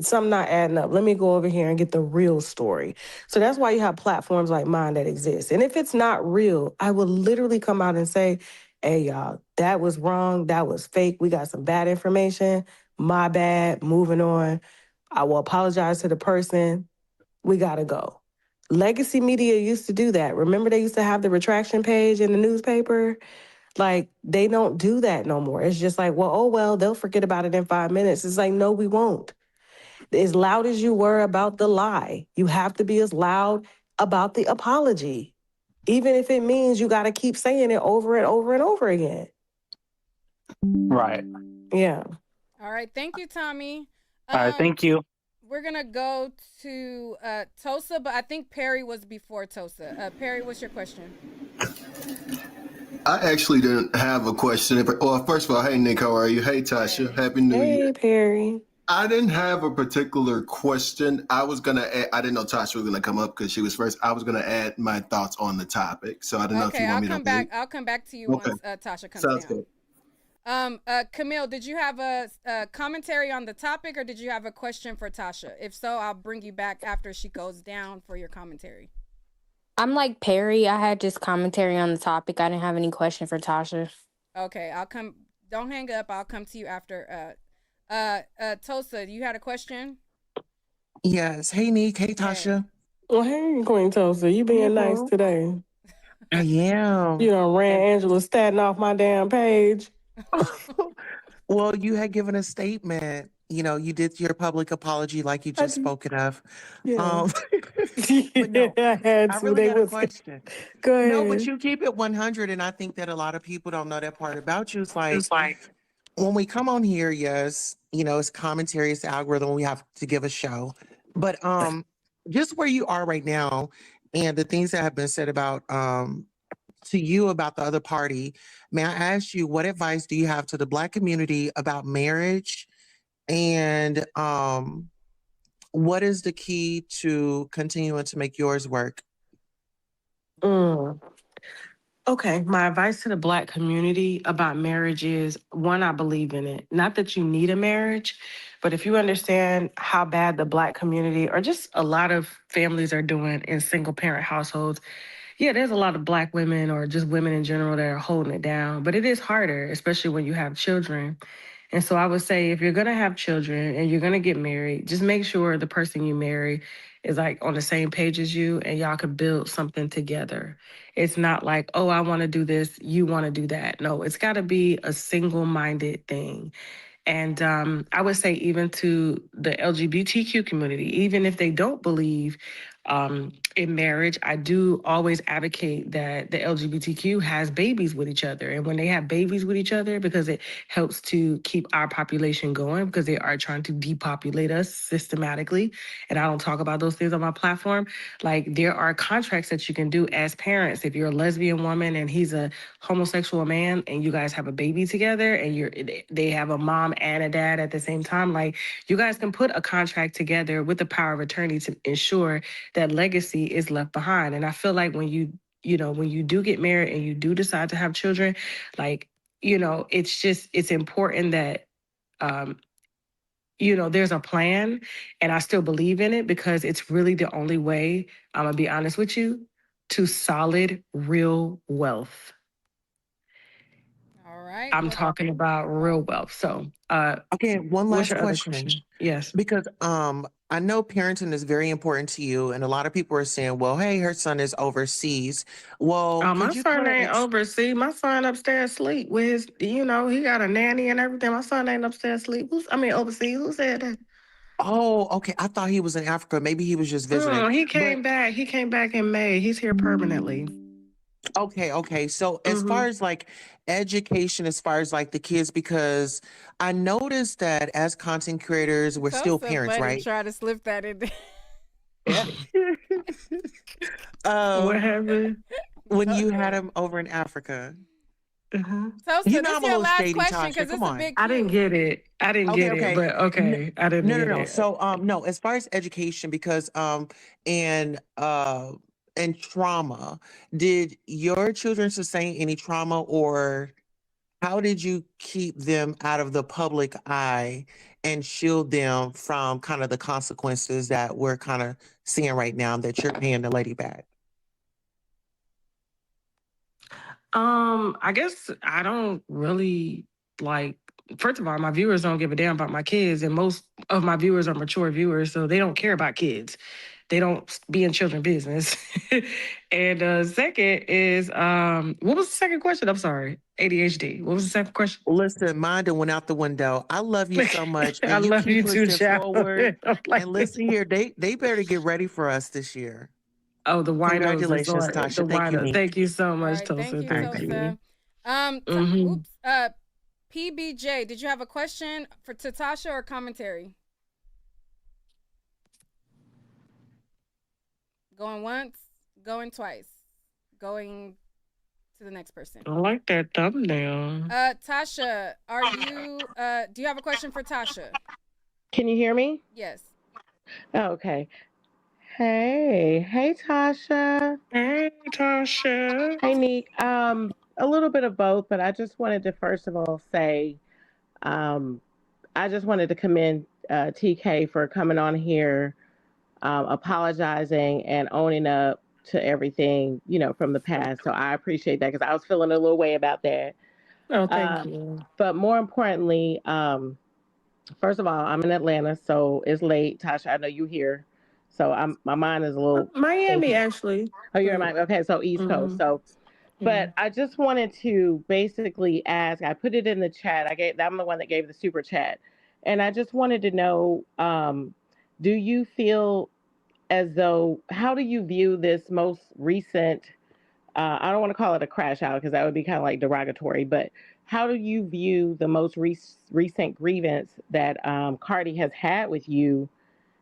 B: something not adding up. Let me go over here and get the real story. So that's why you have platforms like mine that exist. And if it's not real, I will literally come out and say, hey, y'all, that was wrong. That was fake. We got some bad information. My bad. Moving on. I will apologize to the person. We got to go. Legacy media used to do that. Remember, they used to have the retraction page in the newspaper? Like, they don't do that no more. It's just like, well, oh, well, they'll forget about it in 5 minutes. It's like, no, we won't. As loud as you were about the lie, you have to be as loud about the apology, even if it means you got to keep saying it over and over and over again.
D: Right.
B: Yeah.
A: All right. Thank you, Tommy.
D: All right. Thank you.
A: We're going to go to Tosa, but I think Perry was before Tosa. Perry, what's your question?
E: I actually didn't have a question. Well, first of all, hey, Nick, how are you? Hey, Tasha.
A: Hey.
E: Happy New Year.
B: Hey, Perry.
E: I didn't have a particular question. I didn't know Tasha was going to come up because she was first. I was going to add my thoughts on the topic. So I don't know if you want me to wait.
A: I'll come back to you
E: Okay.
A: once Tasha comes
E: Sounds
A: down.
E: good.
A: Camille, did you have a commentary on the topic, or did you have a question for Tasha? If so, I'll bring you back after she goes down for your commentary.
C: I'm like Perry. I had just commentary on the topic. I didn't have any question for Tasha.
A: Okay, I'll come. Don't hang up. I'll come to you after. Tosa, you had a question?
F: Yes. Hey, Nick. Hey, Tasha.
B: Well, hey, Queen Tosa, you being nice today.
F: I am.
B: You done ran Angela Staten off my damn page.
F: Well, you had given a statement. You did your public apology like you just spoken of.
B: Yeah.
F: But no,
B: I had
F: I
B: to.
F: really got a question.
B: Go ahead.
F: No, but you keep it 100, and I think that a lot of people don't know that part about you. It's like when we come on here, yes, it's commentary, it's the algorithm, we have to give a show. But just where you are right now and the things that have been said about to you about the other party, may I ask you, what advice do you have to the Black community about marriage? And what is the key to continuing to make yours work?
B: Okay, my advice to the Black community about marriage is, one, I believe in it. Not that you need a marriage, but if you understand how bad the Black community or just a lot of families are doing in single parent households, yeah, there's a lot of Black women or just women in general that are holding it down, but it is harder, especially when you have children. And so I would say, if you're going to have children and you're going to get married, just make sure the person you marry is like on the same page as you and y'all could build something together. It's not like, oh, I want to do this, you want to do that. No, it's got to be a single-minded thing. And I would say even to the LGBTQ community, even if they don't believe in marriage, I do always advocate that the LGBTQ has babies with each other. And when they have babies with each other, because it helps to keep our population going, because they are trying to depopulate us systematically. And I don't talk about those things on my platform. Like, there are contracts that you can do as parents. If you're a lesbian woman and he's a homosexual man and you guys have a baby together and they have a mom and a dad at the same time, like, you guys can put a contract together with the power of attorney to ensure that legacy is left behind. And I feel like when you do get married and you do decide to have children, like, it's important that there's a plan, and I still believe in it because it's really the only way, I'm gonna be honest with you, to solid real wealth.
A: All right.
B: I'm talking about real wealth. So,
F: okay, one last question.
B: Yes.
F: Because I know parenting is very important to you, and a lot of people are saying, well, hey, her son is overseas. Well,
B: my son ain't overseas. My son upstairs asleep with his, he got a nanny and everything. My son ain't upstairs asleep. Overseas. Who said that?
F: Oh, okay. I thought he was in Africa. Maybe he was just visiting.
B: He came back. He came back in May. He's here permanently.
F: Okay. So as far as like education, as far as like the kids, because I noticed that as content creators, we're still parents, right?
A: Try to slip that in there.
B: What happened?
F: When you had him over in Africa.
A: So
F: You
A: this
F: know
A: is your last question because it's a big.
B: I didn't get it. I didn't get it, but okay. I didn't get it.
F: So no, as far as education, because and trauma. Did your children sustain any trauma, or how did you keep them out of the public eye and shield them from kind of the consequences that we're kind of seeing right now that you're paying the lady back?
G: I guess I don't really like. First of all, my viewers don't give a damn about my kids, and most of my viewers are mature viewers, so they don't care about kids. They don't be in children's business. And second is, what was the second question? I'm sorry, ADHD. What was the second question?
F: Listen, mine done went out the window. I love you so much,
G: I
F: and you
G: love
F: keep
G: you too,
F: pushing
G: child.
F: forward.
G: I'm like,
F: And listen here, they better get ready for us this year.
G: oh, the winos is
F: Congratulations,
G: on
F: Tasha.
G: the
F: Thank you,
G: wino.
F: Nick.
G: Thank you so
A: All
G: much,
A: right,
G: Tosa.
A: thank you,
F: Thank
A: Tosa.
G: Mhm.
A: Oops. PBJ, did you have a question for Tasha or commentary? Going once, going twice, going to the next person.
G: I like that thumbnail.
A: Tasha, are you? Do you have a question for Tasha?
H: Can you hear me?
A: Yes.
H: Oh, okay. Hey, Tasha.
G: Hey, Tasha.
H: Hey, Neek. A little bit of both, but I just wanted to first of all say, um, I just wanted to commend TK for coming on here, apologizing and owning up to everything, from the past. So I appreciate that because I was feeling a little way about that.
G: Oh, thank you.
H: But more importantly, first of all, I'm in Atlanta, so it's late. Tasha, I know you here. So my mind is a little
G: Miami,
H: thinking.
G: actually.
H: Oh, you're in Miami. Okay, so East Coast. So, but I just wanted to basically ask. I put it in the chat. I'm the one that gave the super chat, and I just wanted to know, do you feel as though how do you view this most recent? I don't want to call it a crash out because that would be kind of like derogatory, but how do you view the most recent grievance that Cardi has had with you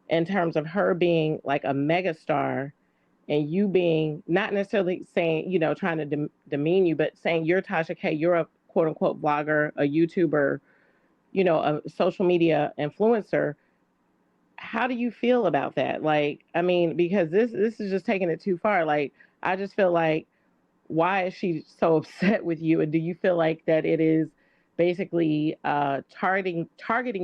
H: in terms of her being like a megastar and you being not necessarily saying, trying to demean you, but saying you're Tasha K, you're a quote unquote blogger, a YouTuber, a social media influencer. How do you feel about that? Like, I mean, because this is just taking it too far. Like, I just feel like why is she so upset with you? And do you feel like that it is basically targeting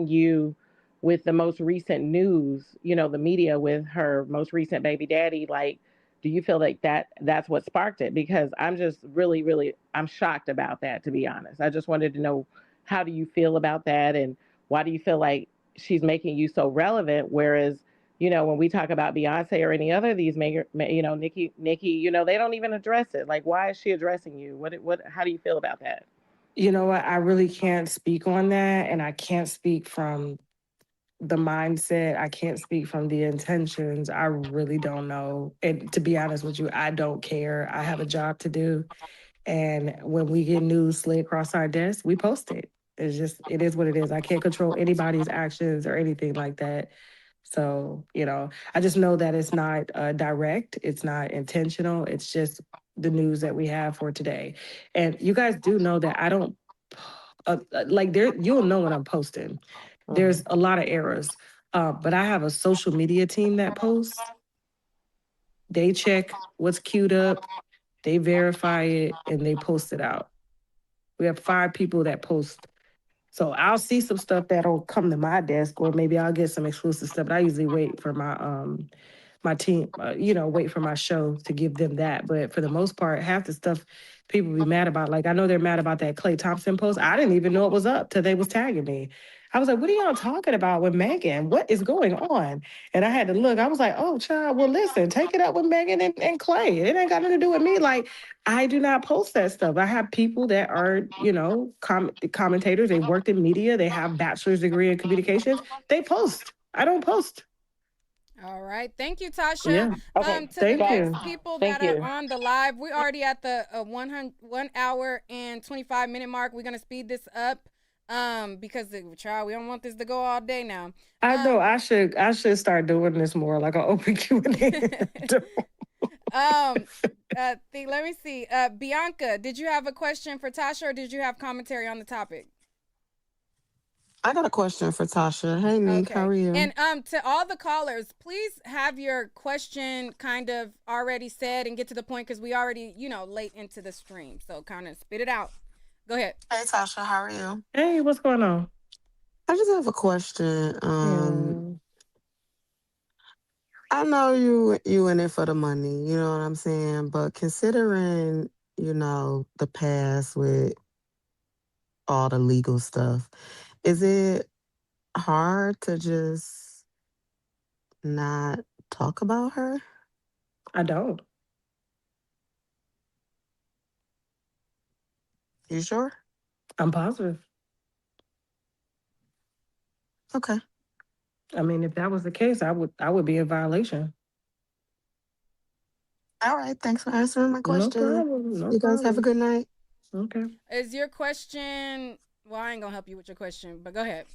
H: you with the most recent news, the media with her most recent baby daddy? Like, do you feel like that's what sparked it? Because I'm just really, really I'm shocked about that, to be honest. I just wanted to know how do you feel about that and why do you feel like she's making you so relevant, whereas when we talk about Beyonce or any other of these major, Nicki, they don't even address it. Like, why is she addressing you? How do you feel about that?
G: You know what? I really can't speak on that. And I can't speak from the mindset. I can't speak from the intentions. I really don't know. And to be honest with you, I don't care. I have a job to do. And when we get news slid across our desk, we post it. It is what it is. I can't control anybody's actions or anything like that. So, I just know that it's not direct, it's not intentional, it's just the news that we have for today. And you guys do know that I don't, like, you'll know when I'm posting. There's a lot of errors, but I have a social media team that posts. They check what's queued up, they verify it, and they post it out. We have 5 people that post. So I'll see some stuff that'll come to my desk, or maybe I'll get some exclusive stuff. But I usually wait for my team, wait for my show to give them that. But for the most part, half the stuff people be mad about, like I know they're mad about that Klay Thompson post. I didn't even know it was up till they was tagging me. I was like, what are y'all talking about with Megan? What is going on? And I had to look. I was like, oh, child, well, listen, take it up with Megan and Klay. It ain't got nothing to do with me. Like, I do not post that stuff. I have people that are, commentators. They worked in media. They have bachelor's degree in communications. They post. I don't post.
A: All right. Thank you, Tasha.
G: Yeah.
H: Okay.
A: To the
G: Thank you.
A: next people
H: Thank
A: that
H: you.
A: are on the live, we're already at the 1 hour and 25-minute mark. We're going to speed this up because child, we don't want this to go all day now.
G: I know I should start doing this more like an open Q&A.
A: Let me see. Bianca, did you have a question for Tasha or did you have commentary on the topic?
B: I got a question for Tasha. Hey, Nick, how are you?
A: And to all the callers, please have your question kind of already said and get to the point because we already, late into the stream. So kind of spit it out. Go ahead.
B: Hey, Tasha, how are you?
G: Hey, what's going on?
B: I just have a question. I know you in it for the money, you know what I'm saying? But considering, the past with all the legal stuff, is it hard to just not talk about her?
G: I don't.
B: You sure?
G: I'm positive.
B: Okay.
G: I mean, if that was the case, I would be in violation.
B: All right. Thanks for answering my question.
G: No problem. No
B: you guys
G: problem.
B: have a good night.
G: Okay.
A: Is your question? Well, I ain't gonna help you with your question, but go ahead.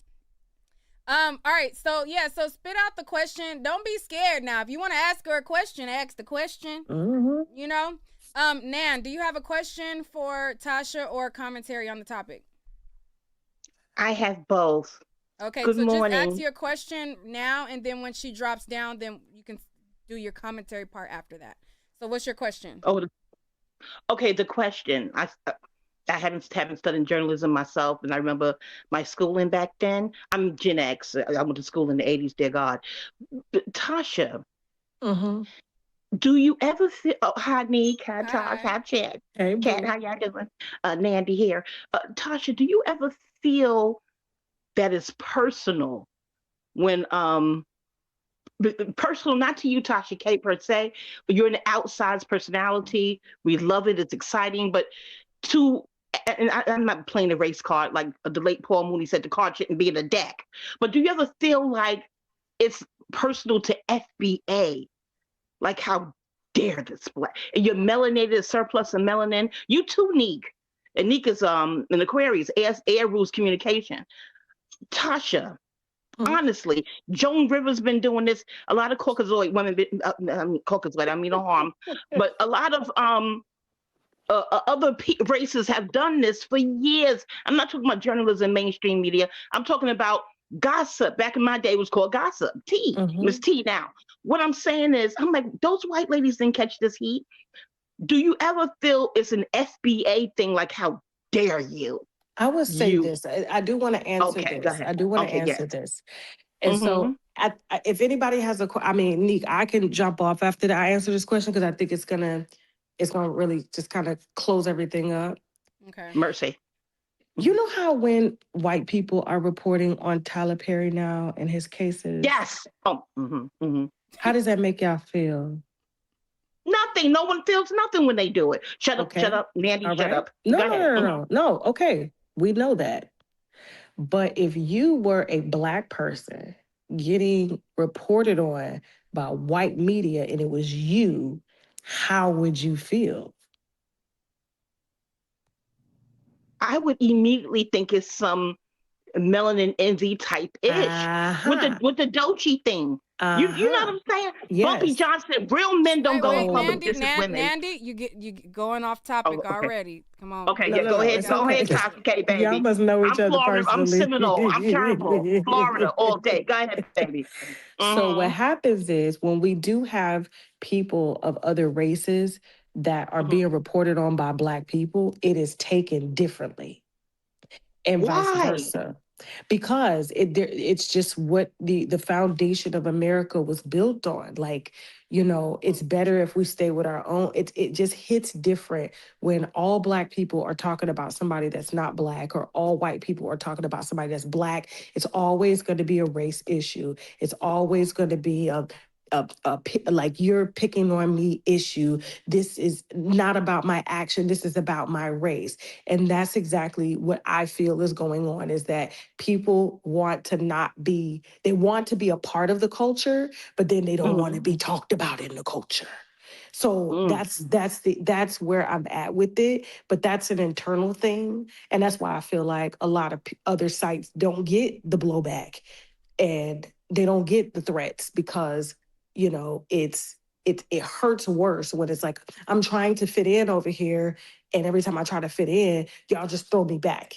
A: All right. So spit out the question. Don't be scared now. If you want to ask her a question, ask the question. Nan, do you have a question for Tasha or commentary on the topic?
H: I have both.
A: Okay,
H: Good
A: so
H: morning.
A: just ask your question now, and then when she drops down, then you can do your commentary part after that. So what's your question?
H: Okay, the question. I haven't studied journalism myself, and I remember my schooling back then. I'm Gen X. I went to school in the 80s, dear God. Tasha, do you ever feel, hi, Nick, hi, Tosh, hi, Chad.
G: Hey,
H: Chad, how y'all doing? Nandy here. Tasha, do you ever feel that it's personal when, personal, not to you, Tasha K, per se, but you're an outsized personality. We love it. It's exciting. But I'm not playing the race card like the late Paul Mooney said, the card shouldn't be in the deck. But do you ever feel like it's personal to FBA? Like, how dare this black? And you're melanated, surplus of melanin. You too, Neek. And Neek is an Aquarius, air rules communication. Tasha, honestly, Joan Rivers been doing this. A lot of Caucasoid women, Caucasoid, I mean no harm, but a lot of other races have done this for years. I'm not talking about journalism, mainstream media. I'm talking about gossip. Back in my day, it was called gossip. Miss T now. What I'm saying is, I'm like, those white ladies didn't catch this heat. Do you ever feel it's an FBA thing? Like, how dare you?
G: I would say this. I do want to answer
H: Okay,
G: this.
H: go ahead.
G: I do want to answer this. And so, if anybody has Neek, I can jump off after that. I answer this question because I think it's gonna really just kind of close everything up.
A: Okay.
H: Mercy.
G: You know how when white people are reporting on Tyler Perry now and his cases?
H: Yes.
G: How does that make y'all feel?
H: Nothing. No one feels nothing when they do it. Shut up, Mandy, shut up.
G: No. Okay, we know that. But if you were a black person getting reported on by white media and it was you, how would you feel?
H: I would immediately think it's some melanin envy type ish with the Dochi thing. You know what I'm saying?
G: Yes.
H: Bumpy Johnson, real men don't go in public. This is women.
A: Nandy, you going off topic already. Come on.
H: Okay, go ahead, Tasha K, baby.
G: Y'all must know each other
H: Florida,
G: personally.
H: I'm Seminole, I'm terrible. Florida all day. Go ahead, baby.
G: So what happens is when we do have people of other races that are being reported on by black people, it is taken differently. And vice versa. Because it's just what the foundation of America was built on. Like, it's better if we stay with our own. It just hits different when all black people are talking about somebody that's not black, or all white people are talking about somebody that's black. It's always going to be a race issue. It's always going to be a like you're picking on me issue. This is not about my action. This is about my race. And that's exactly what I feel is going on, is that people want to they want to be a part of the culture, but then they don't want to be talked about in the culture. So that's where I'm at with it, but that's an internal thing. And that's why I feel like a lot of other sites don't get the blowback and they don't get the threats because it hurts worse when it's like, I'm trying to fit in over here, and every time I try to fit in, y'all just throw me back.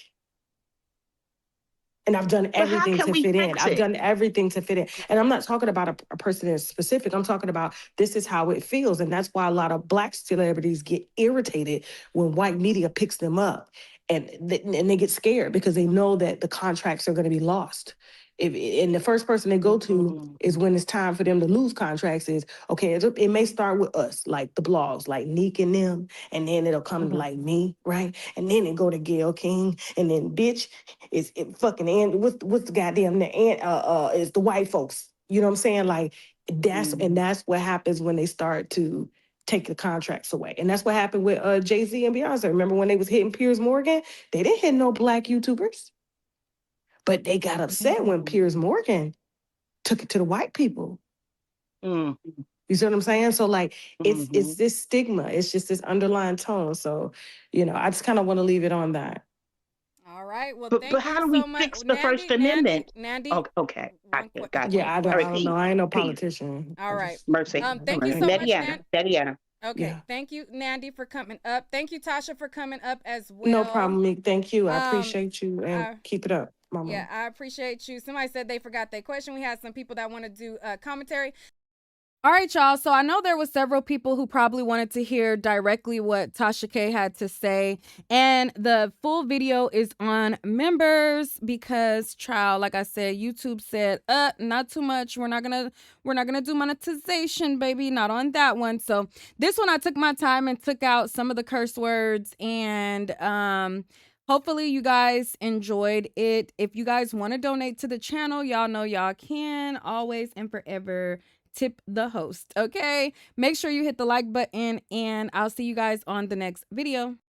G: And I've done
I: But how
G: everything
I: can
G: to
I: we
G: fit in.
I: fix
G: I've
I: it?
G: done everything to fit in. And I'm not talking about a person that's specific. I'm talking about this is how it feels. And that's why a lot of Black celebrities get irritated when white media picks them up. And they get scared because they know that the contracts are going to be lost. And the first person they go to is when it's time for them to lose contracts is, okay, it may start with us, like the blogs, like Neek and them, and then it'll come to like me, right? And then it go to Gayle King, and then bitch, is it fucking and what's the goddamn the and is the white folks. You know what I'm saying? Like that's what happens when they start to take the contracts away. And that's what happened with Jay-Z and Beyonce. Remember when they was hitting Piers Morgan? They didn't hit no Black YouTubers. But they got upset when Piers Morgan took it to the white people.
I: Mm.
G: You see what I'm saying? So like it's this stigma. It's just this underlying tone. So, I just kind of want to leave it on that.
A: All right. Well,
I: But
A: thank
I: how
A: you
I: do we
A: so much,
I: fix the First Amendment?
A: Nandy.
I: Oh, okay, got
G: Yeah,
I: you.
G: I
I: All right,
G: don't know.
I: peace,
G: I ain't no
I: peace.
G: politician.
A: All right.
I: Mercy.
A: Thank you so much,
I: Mediana. Mediana.
A: Okay.
G: Yeah.
A: Thank you, Nandy, for coming up. Thank you, Tasha, for coming up as well.
G: No problem, Meek. Thank you. I appreciate you and keep it up, mama.
A: Yeah, I appreciate you. Somebody said they forgot their question. We had some people that want to do commentary. All right, y'all. So I know there was several people who probably wanted to hear directly what Tasha K had to say. And the full video is on members because, child, like I said, YouTube said, not too much. We're not gonna do monetization, baby. Not on that one. So this one I took my time and took out some of the curse words and hopefully you guys enjoyed it. If you guys want to donate to the channel, y'all know y'all can always and forever tip the host. Okay, make sure you hit the like button and I'll see you guys on the next video.